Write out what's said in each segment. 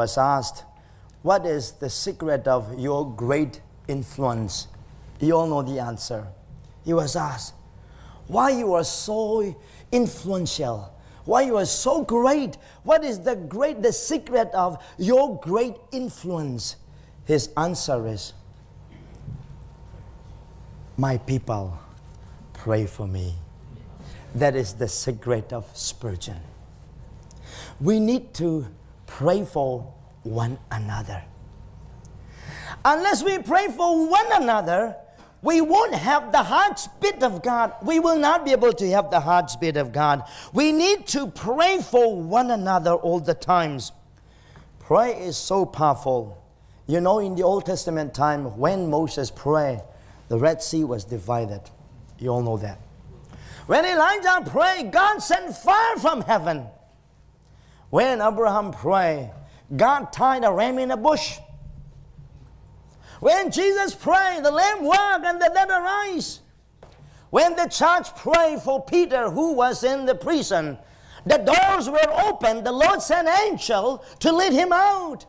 was asked, what is the secret of your great influence? You all know the answer. He was asked, why you are so influential? Why you are so great? What is the secret of your great influence? His answer is, my people pray for me. That is the secret of Spurgeon. We need to pray for one another. Unless we pray for one another, we won't have the heartbeat of God. We will not be able to have the heartbeat of God. We need to pray for one another all the times. Prayer is so powerful. You know, in the Old Testament time, when Moses prayed, the Red Sea was divided. You all know that. When Elijah prayed, God sent fire from heaven. When Abraham prayed, God tied a ram in a bush. When Jesus prayed, the lame walked and the dead arise. When the church prayed for Peter, who was in the prison, the doors were opened. The Lord sent an angel to lead him out.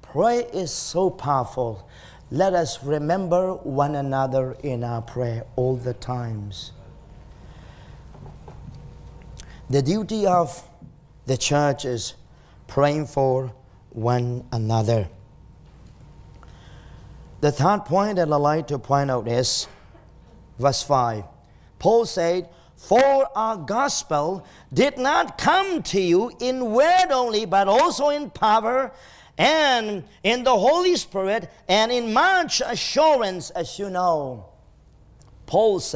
Prayer is so powerful. Let us remember one another in our prayer all the times. The duty of the church is praying for one another. The third point that I'd like to point out is verse 5. Paul said, for our gospel did not come to you in word only, but also in power and in the Holy Spirit and in much assurance, as you know. Paul said,